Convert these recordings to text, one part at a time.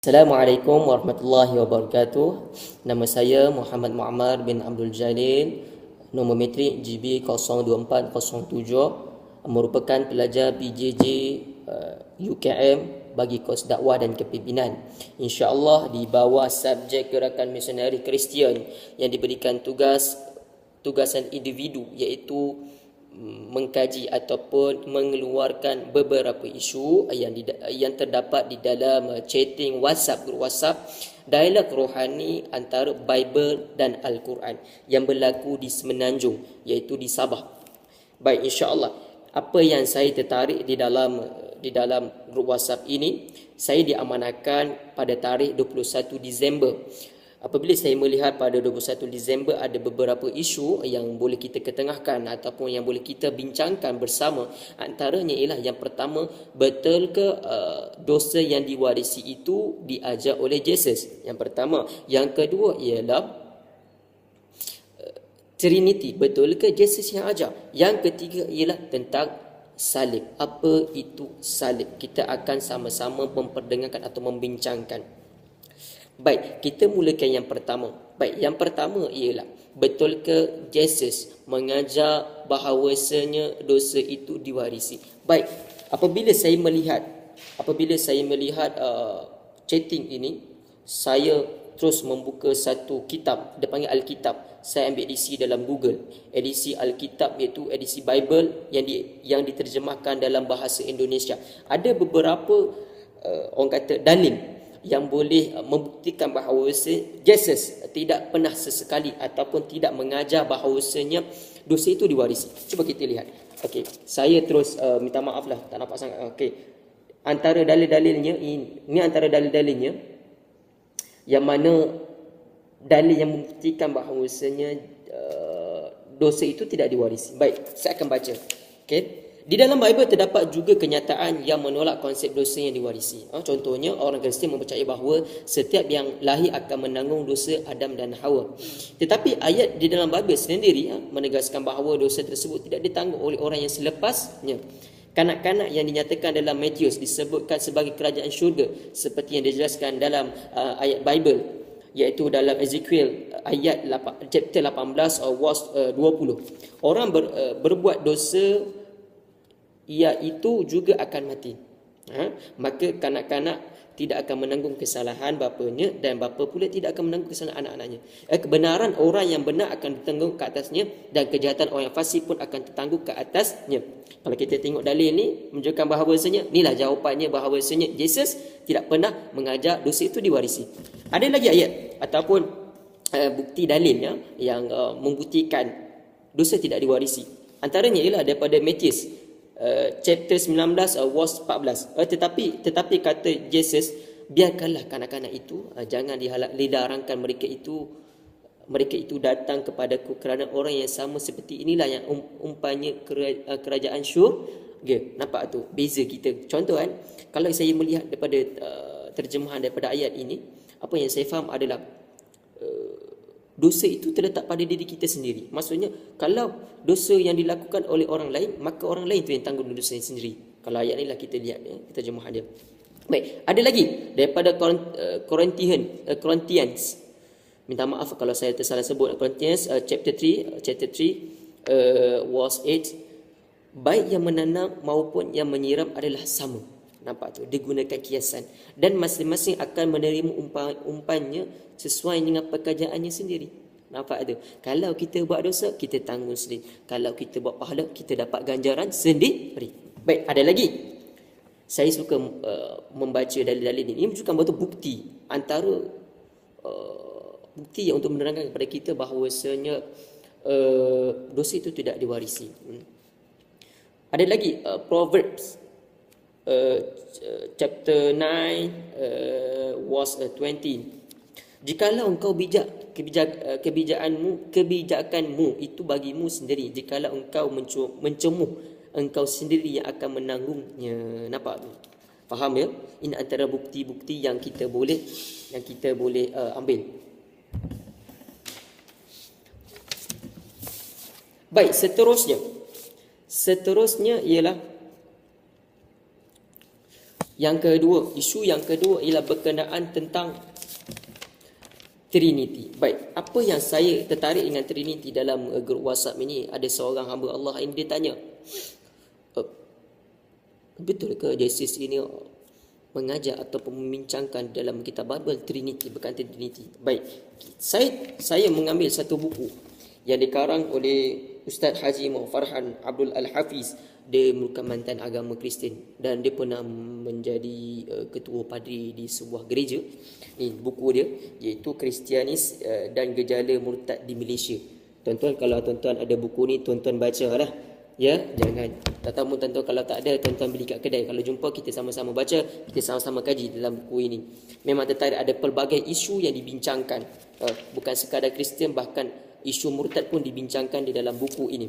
Assalamualaikum warahmatullahi wabarakatuh. Nama saya Muhammad Muammar bin Abdul Jalil. Nombor metrik GB02407, merupakan pelajar PJJ UKM bagi kos dakwah dan kepimpinan. InsyaAllah di bawah subjek gerakan misionari Kristian yang diberikan tugasan individu, iaitu mengkaji ataupun mengeluarkan beberapa isu yang terdapat di dalam chatting WhatsApp, grup WhatsApp, dialog rohani antara Bible dan Al-Quran yang berlaku di Semenanjung, iaitu di Sabah. Baik, insya-Allah apa yang saya tertarik di dalam grup WhatsApp ini, saya diamanahkan pada tarikh 21 Disember. Apabila saya melihat pada 21 Disember ada beberapa isu yang boleh kita ketengahkan ataupun yang boleh kita bincangkan bersama. Antaranya ialah yang pertama, betul ke dosa yang diwarisi itu diajar oleh Yesus? Yang pertama. Yang kedua ialah Trinity, betul ke Yesus yang ajar? Yang ketiga ialah tentang salib. Apa itu salib? Kita akan sama-sama memperdengarkan atau membincangkan. Baik, kita mulakan yang pertama. Baik, yang pertama ialah, betul ke Yesus mengajar bahawasanya dosa itu diwarisi? Baik, apabila saya melihat chatting ini, saya terus membuka satu kitab, dia panggil Alkitab. Saya ambil edisi dalam Google. Edisi Alkitab iaitu edisi Bible yang diterjemahkan dalam bahasa Indonesia. Ada beberapa orang kata dalil yang boleh membuktikan bahawa Yesus tidak pernah sesekali ataupun tidak mengajar bahawasanya dosa itu diwarisi. Cuba kita lihat. Okey, saya terus minta maaf lah, tak nampak sangat. Okey. Antara dalil-dalilnya ini antara dalil-dalilnya yang mana dalil yang membuktikan bahawasanya dosa itu tidak diwarisi. Baik, saya akan baca. Okey. Di dalam Bible terdapat juga kenyataan yang menolak konsep dosa yang diwarisi. Contohnya, orang Kristian mempercayai bahawa setiap yang lahir akan menanggung dosa Adam dan Hawa. Tetapi ayat di dalam Bible sendiri menegaskan bahawa dosa tersebut tidak ditanggung oleh orang yang selepasnya. Kanak-kanak yang dinyatakan dalam Matius disebutkan sebagai kerajaan syurga, seperti yang dijelaskan dalam ayat Bible, iaitu dalam Ezekiel ayat chapter 18 verse 20. Orang berbuat dosa, ia itu juga akan mati. Maka kanak-kanak tidak akan menanggung kesalahan bapanya, dan bapa pula tidak akan menanggung kesalahan anak-anaknya. Kebenaran orang yang benar akan ditanggung ke atasnya, dan kejahatan orang yang fasik pun akan tertanggung ke atasnya. Kalau kita tengok dalil ni menunjukkan bahawasanya, inilah jawapannya, bahawasanya Yesus tidak pernah mengajar dosa itu diwarisi. Ada lagi ayat ataupun bukti dalilnya yang membuktikan dosa tidak diwarisi. Antaranya ialah daripada Matius chapter 19 verse 14. Tetapi kata Yesus, biarkanlah kanak-kanak itu, jangan dilarangkan mereka itu datang kepadaku, kerana orang yang sama seperti inilah yang umpamanya kerajaan syurga. Nampak tu beza kita. Contoh kan, kalau saya melihat daripada terjemahan daripada ayat ini, apa yang saya faham adalah dosa itu terletak pada diri kita sendiri. Maksudnya, kalau dosa yang dilakukan oleh orang lain, maka orang lain itu yang tanggung dosa sendiri. Kalau ayat ni lah kita lihat terjemahan dia. Baik, ada lagi daripada Corinthians. Minta maaf kalau saya tersalah sebut. Corinthians chapter 3 verse 8. Baik yang menanam maupun yang menyiram adalah sama. Nampak tu, digunakan kiasan, dan masing-masing akan menerima umpannya sesuai dengan pekerjaannya sendiri. Nampak tu, kalau kita buat dosa, kita tanggung sendiri. Kalau kita buat pahala, kita dapat ganjaran sendiri. Baik, ada lagi. Saya suka membaca dalil-dalil ini. Ini menunjukkan betul bukti antara bukti yang untuk menerangkan kepada kita bahawasanya dosa itu tidak diwarisi. Ada lagi Proverbs chapter 9 verse 20. Jikalau engkau bijak, kebijakanmu itu bagimu sendiri. Jikalau engkau mencemuh, engkau sendiri yang akan menanggungnya. Nampak tu? Faham ya? Ini antara bukti-bukti yang kita boleh ambil. Baik, seterusnya ialah Isu yang kedua ialah berkenaan tentang Trinity. Baik, apa yang saya tertarik dengan Trinity dalam grup WhatsApp ini, ada seorang hamba Allah ini dia tanya, betul ke Yesus ini mengajar ataupun membincangkan dalam kitab Bible Trinity, berkata Trinity. Baik, saya mengambil satu buku yang dikarang oleh Ustaz Haji Muhammad Farhan Abdul Al-Hafiz. Dia merupakan mantan agama Kristian dan dia pernah menjadi ketua padri di sebuah gereja. Ni buku dia, iaitu Kristianis dan Gejala Murtad di Malaysia. Tuan-tuan, kalau tuan-tuan ada buku ni, tuan-tuan baca lah. Ya, jangan tak tahu tuan-tuan, kalau tak ada tuan-tuan beli kat kedai. Kalau jumpa, kita sama-sama baca, kita sama-sama kaji dalam buku ini. Memang tertarik, ada pelbagai isu yang dibincangkan, bukan sekadar Kristian, bahkan isu murtad pun dibincangkan di dalam buku ini.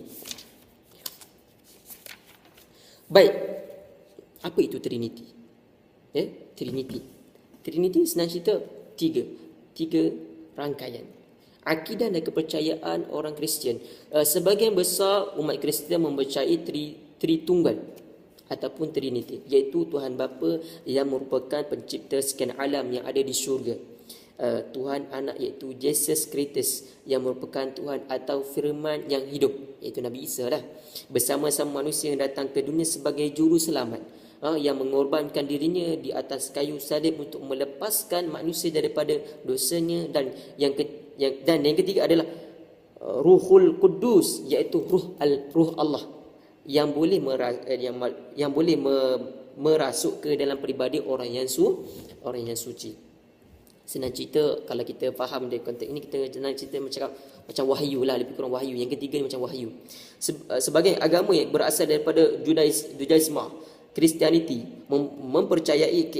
Baik, apa itu Trinity? Trinity senang cerita tiga rangkaian akidah dan kepercayaan orang Kristian. Sebahagian besar umat Kristian mempercayai Tritunggal ataupun Trinity, iaitu Tuhan Bapa yang merupakan pencipta sekian alam yang ada di syurga, Tuhan Anak iaitu Jesus Kristus yang merupakan Tuhan atau firman yang hidup, iaitu Nabi Isa lah, bersama-sama manusia yang datang ke dunia sebagai juru selamat, yang mengorbankan dirinya di atas kayu salib untuk melepaskan manusia daripada dosanya, dan yang ketiga adalah Ruhul Kudus, iaitu ruh Allah yang boleh merasuk ke dalam peribadi orang yang suci. Senang cerita, kalau kita faham dari konteks ini, kita senang cerita macam wahyu lah, lebih kurang wahyu. Yang ketiga ni macam wahyu. Sebagai agama yang berasal daripada Judaisme, Kristianiti mempercayai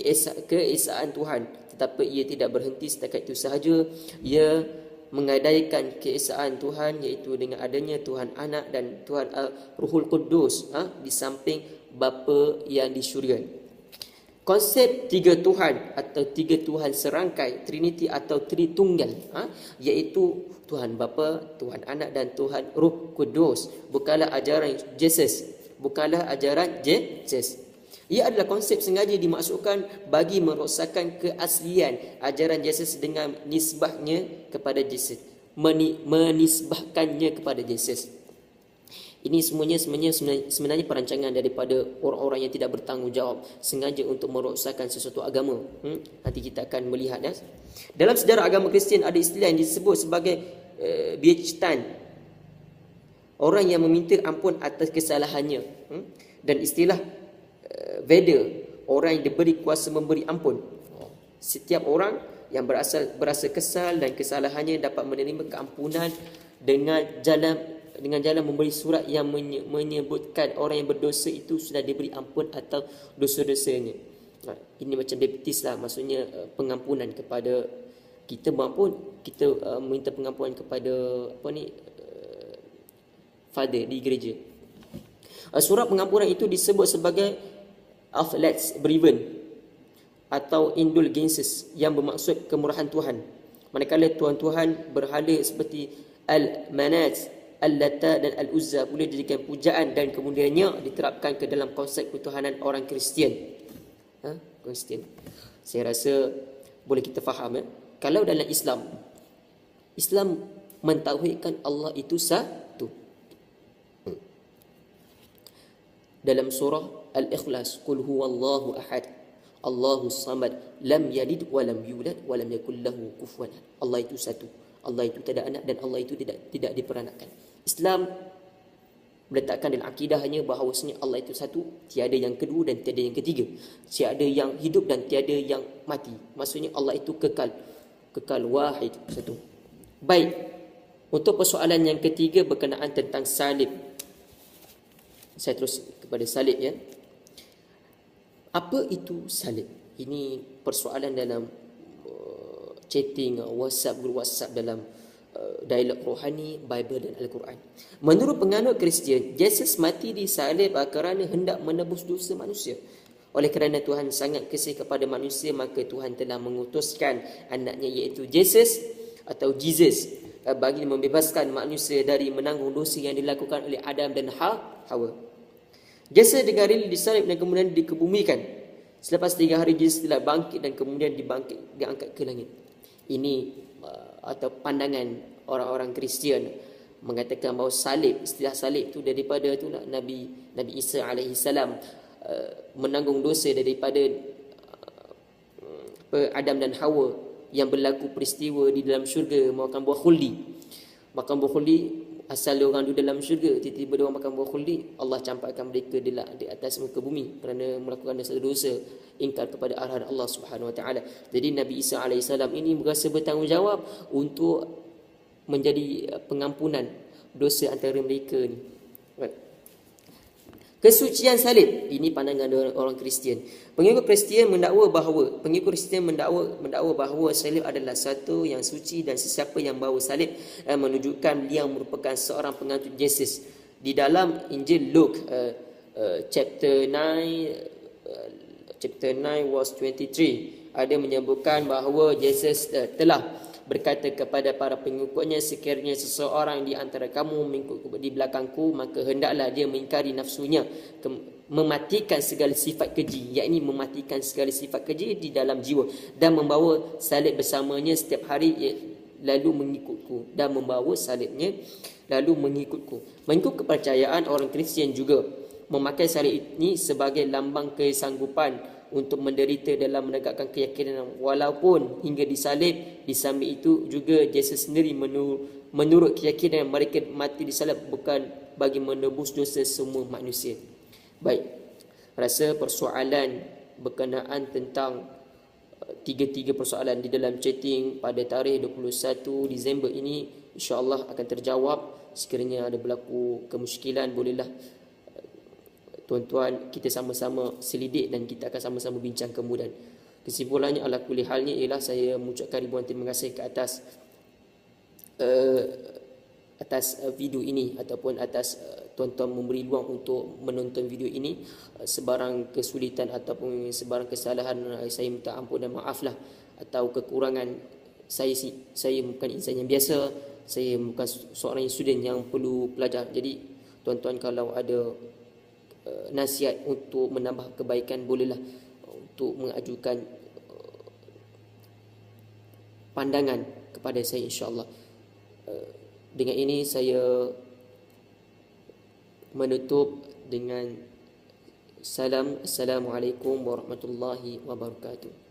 keesaan Tuhan, tetapi ia tidak berhenti setakat itu sahaja. Ia menggadaikan keesaan Tuhan, iaitu dengan adanya Tuhan Anak dan Tuhan Ruhul Kudus, di samping Bapa yang di syurga. Konsep tiga Tuhan atau tiga Tuhan serangkai, Trinity atau Tritunggal, iaitu Tuhan Bapa, Tuhan Anak dan Tuhan Ruh Kudus, bukanlah ajaran Jesus. Ia adalah konsep sengaja dimasukkan bagi merosakkan keaslian ajaran Jesus dengan nisbahnya kepada Jesus, menisbahkannya kepada Jesus. Ini sebenarnya perancangan daripada orang-orang yang tidak bertanggungjawab, sengaja untuk merosakkan sesuatu agama. Nanti kita akan melihat. Dalam sejarah agama Kristian ada istilah yang disebut sebagai Beichtan, orang yang meminta ampun atas kesalahannya, dan istilah Veda, orang yang diberi kuasa memberi ampun. Setiap orang yang berasa kesal dan kesalahannya dapat menerima keampunan dengan jalan memberi surat yang menyebutkan orang yang berdosa itu sudah diberi ampun atau dosa-dosanya. Ini macam baptis lah, maksudnya pengampunan kepada kita minta pengampunan kepada Father di gereja. Surat pengampunan itu disebut sebagai Afflatus Breven atau Indulgences, yang bermaksud kemurahan Tuhan. Manakala Tuhan-Tuhan berhala seperti Al-Manat, Al-Lata dan Al-Uzza boleh dijadikan pujaan dan kemudiannya diterapkan ke dalam konsep ketuhanan orang Kristian. Kristian. Saya rasa boleh kita faham. Kalau dalam Islam mentauhidkan Allah itu satu. Dalam surah Al-Ikhlas, Qul huwallahu ahad, Allahus samad, lam yalid wa lam yulad wa lam yakul lahu kufuwan ahad. Allah itu satu. Allah itu tidak ada anak dan Allah itu tidak diperanakkan. Islam meletakkan dalam akidahnya bahawasanya Allah itu satu, tiada yang kedua dan tiada yang ketiga, tiada yang hidup dan tiada yang mati. Maksudnya Allah itu kekal wahid, satu. Baik, untuk persoalan yang ketiga berkenaan tentang salib, saya terus kepada salib ya. Apa itu salib? Ini persoalan dalam chatting grup WhatsApp dalam dialog rohani, Bible dan Al-Quran. Menurut penganut Kristian, Yesus mati di salib kerana hendak menebus dosa manusia. Oleh kerana Tuhan sangat kasih kepada manusia, maka Tuhan telah mengutuskan anaknya iaitu Jesus atau Jesus bagi membebaskan manusia dari menanggung dosa yang dilakukan oleh Adam dan Hawa. Jesus dengan rela disalib dan kemudian dikebumikan. Selepas 3 hari Jesus telah bangkit dan kemudian diangkat ke langit. Ini atau pandangan orang-orang Kristian mengatakan bahawa salib, istilah salib itu daripada itulah Nabi Isa alaihi salam menanggung dosa daripada Adam dan Hawa yang berlaku peristiwa di dalam syurga makan buah khuldi. Makan buah khuldi, asal orang duduk dalam syurga, tiba-tiba dia orang makan buah khuldi, Allah campakkan mereka di atas muka bumi kerana melakukan dosa-dosa, ingkar kepada arahan Allah Subhanahu Wa Taala. Jadi Nabi Isa alaihissalam ini berasa bertanggungjawab untuk menjadi pengampunan dosa antara mereka ni. Kesucian salib, ini pandangan orang Kristian. Pengikut Kristian mendakwa bahawa salib adalah satu yang suci dan sesiapa yang bawa salib menunjukkan beliau merupakan seorang pengantut Yesus. Di dalam Injil Luke chapter 9 verse 23 ada menyebutkan bahawa Yesus telah berkata kepada para pengikutnya, sekiranya seseorang di antara kamu mengikut di belakangku, maka hendaklah dia mengingkari nafsunya, mematikan segala sifat keji, yakni mematikan segala sifat keji di dalam jiwa, dan membawa salib bersamanya setiap hari, lalu mengikutku, dan membawa salibnya lalu mengikutku. Mengikut kepercayaan orang Kristian juga memakai salib ini sebagai lambang kesanggupan untuk menderita dalam menegakkan keyakinan, walaupun hingga disalib. Di samping itu juga Yesus sendiri menurut keyakinan mereka mati disalib bukan bagi menebus dosa semua manusia. Baik, rasa persoalan berkenaan tentang tiga persoalan di dalam chatting pada tarikh 21 Disember ini insya-Allah akan terjawab. Sekiranya ada berlaku kemusykilan, bolehlah tuan-tuan kita sama-sama selidik dan kita akan sama-sama bincang kemudian. Kesimpulannya ala kulli halnya ialah saya mengucapkan ribuan terima kasih ke atas video ini ataupun atas tuan-tuan memberi ruang untuk menonton video ini. Sebarang kesulitan ataupun sebarang kesalahan saya minta ampun dan maaflah, atau kekurangan saya bukan insan yang biasa, saya bukan seorang student yang perlu belajar. Jadi tuan-tuan kalau ada nasihat untuk menambah kebaikan, bolehlah untuk mengajukan pandangan kepada saya insya-Allah. Dengan ini saya menutup dengan salam. Assalamualaikum warahmatullahi wabarakatuh.